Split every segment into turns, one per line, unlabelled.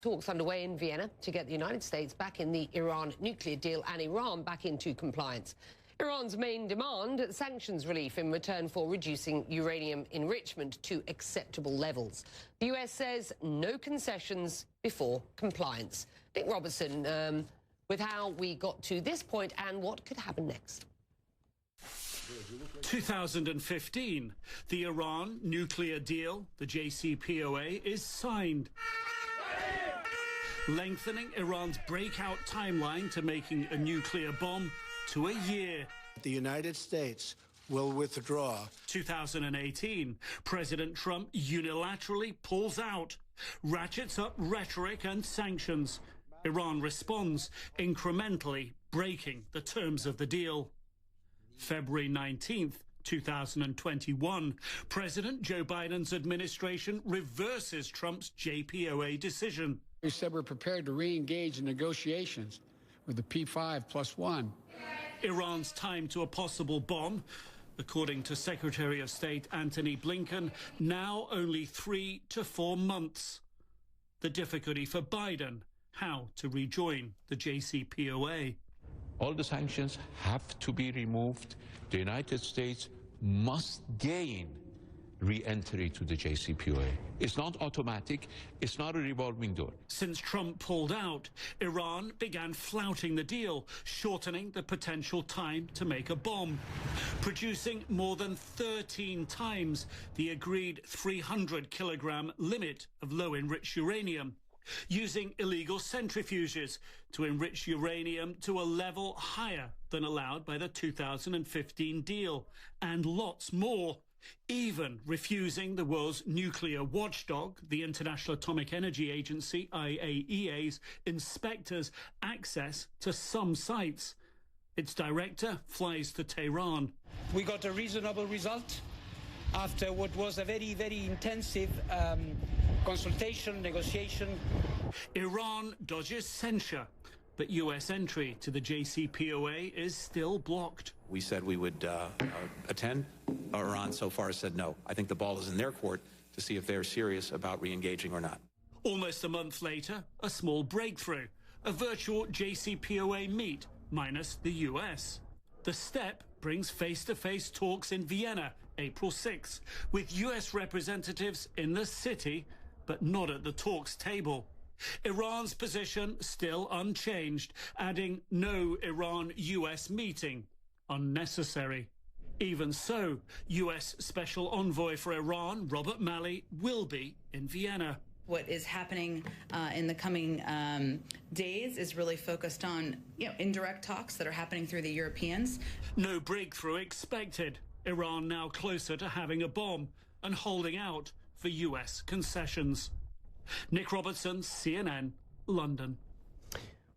Talks underway in Vienna to get the United States back in the Iran nuclear deal and Iran back into compliance. Iran's main demand, sanctions relief in return for reducing uranium enrichment to acceptable levels. The US says no concessions before compliance. Nick Robertson, with how we got to this point and what could happen next.
2015, the Iran nuclear deal, the JCPOA, is signed, lengthening Iran's breakout timeline to making a nuclear bomb to a year.
The United States will withdraw.
2018, President Trump unilaterally pulls out, ratchets up rhetoric and sanctions. Iran responds, incrementally breaking the terms of the deal. February 19th, 2021, President Joe Biden's administration reverses Trump's JPOA decision.
We said we're prepared to re-engage in negotiations with the P5+1.
Iran's time to a possible bomb, according to Secretary of State Antony Blinken, now only 3 to 4 months. The difficulty for Biden, how to rejoin the JCPOA.
All the sanctions have to be removed. The United States must gain re-entry to the JCPOA. It's not automatic. It's not a revolving door.
Since Trump pulled out, Iran began flouting the deal, shortening the potential time to make a bomb, producing more than 13 times the agreed 300-kilogram limit of low-enriched uranium, using illegal centrifuges to enrich uranium to a level higher than allowed by the 2015 deal, and lots more, even refusing the world's nuclear watchdog, the International Atomic Energy Agency, IAEA's inspectors, access to some sites. Its director flies to Tehran.
We got a reasonable result after what was a very, very intensive consultation, negotiation.
Iran dodges censure, but U.S. entry to the JCPOA is still blocked.
We said we would attend. Iran so far has said no. I think the ball is in their court to see if they're serious about re-engaging or not.
Almost a month later, a small breakthrough, a virtual JCPOA meet, minus the U.S. The step brings face-to-face talks in Vienna, April 6th, with U.S. representatives in the city, but not at the talks table. Iran's position still unchanged, adding no Iran-U.S. meeting. Unnecessary. Even so, U.S. Special Envoy for Iran, Robert Malley, will be in Vienna.
What is happening in the coming days is really focused on, indirect talks that are happening through the Europeans.
No breakthrough expected. Iran now closer to having a bomb and holding out for U.S. concessions. Nick Robertson, CNN, London.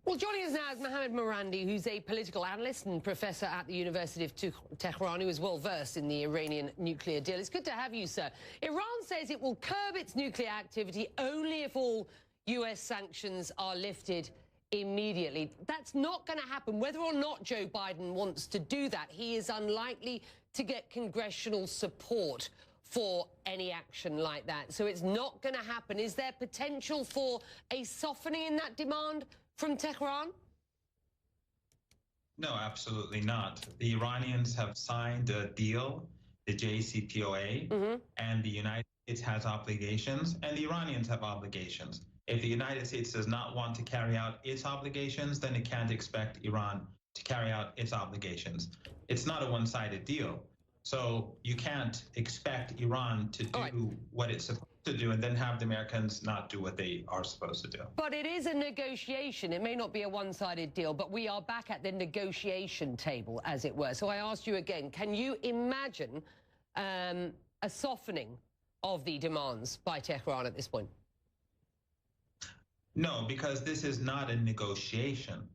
Well, joining us now is Mohammad Morandi, who's a political analyst and professor at the University of Tehran, who is well versed in the Iranian nuclear deal. It's good to have you, sir. Iran says it will curb its nuclear activity only if all U.S. sanctions are lifted immediately. That's not going to happen. Whether or not Joe Biden wants to do that, he is unlikely to get congressional support for any action like that. So it's not going to happen. Is there potential for a softening in that demand from Tehran?
No, absolutely not. The Iranians have signed a deal, the JCPOA, and the United States has obligations, and the Iranians have obligations. If the United States does not want to carry out its obligations, then it can't expect Iran to carry out its obligations. It's not a one-sided deal. So you can't expect Iran to do what it's supposed to do and then have the Americans not do what they are supposed to do.
But it is a negotiation. It may not be a one-sided deal, but we are back at the negotiation table, as it were. So I asked you again, can you imagine a softening of the demands by Tehran at this point?
No, because this is not a negotiation.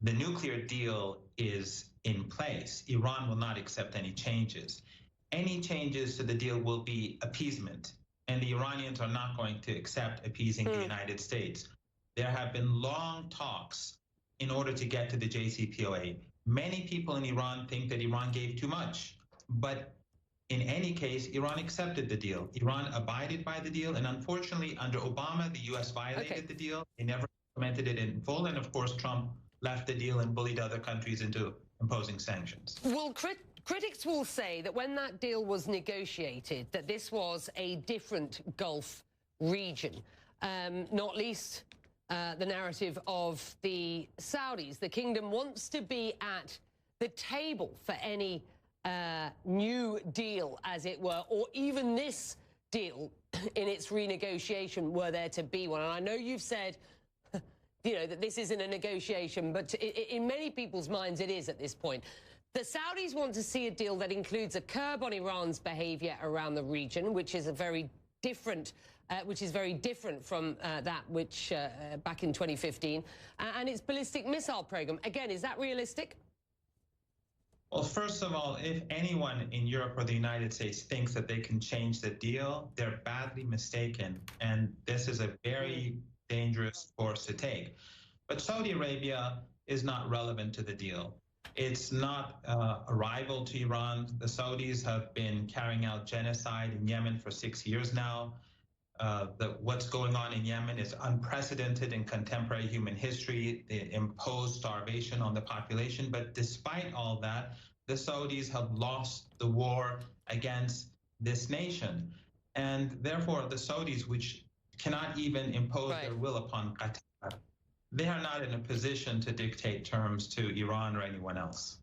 The nuclear deal is in place. Iran will not accept any changes. Any changes to the deal will be appeasement, and the Iranians are not going to accept appeasing the United States. There have been long talks in order to get to the JCPOA. Many people in Iran think that Iran gave too much, but in any case, Iran accepted the deal. Iran abided by the deal. And unfortunately, under Obama, the U.S. violated the deal. They never implemented it in full. And of course, Trump left the deal and bullied other countries into imposing sanctions.
Well, critics will say that when that deal was negotiated, that this was a different Gulf region, not least the narrative of the Saudis. The kingdom wants to be at the table for any new deal, as it were, or even this deal in its renegotiation, were there to be one. And I know you've said, you know, that this isn't a negotiation, but in many people's minds it is at this point. The Saudis want to see a deal that includes a curb on Iran's behavior around the region, which is a very different from that which back in 2015, and its ballistic missile program. Again, is that realistic?
Well, first of all, if anyone in Europe or the United States thinks that they can change the deal, they're badly mistaken. And this is a very dangerous course to take. But Saudi Arabia is not relevant to the deal. It's not a rival to Iran. The Saudis have been carrying out genocide in Yemen for 6 years now. What's going on in Yemen is unprecedented in contemporary human history. They impose starvation on the population. But despite all that, the Saudis have lost the war against this nation. And therefore, the Saudis, which cannot even impose their will upon Qatar, they are not in a position to dictate terms to Iran or anyone else.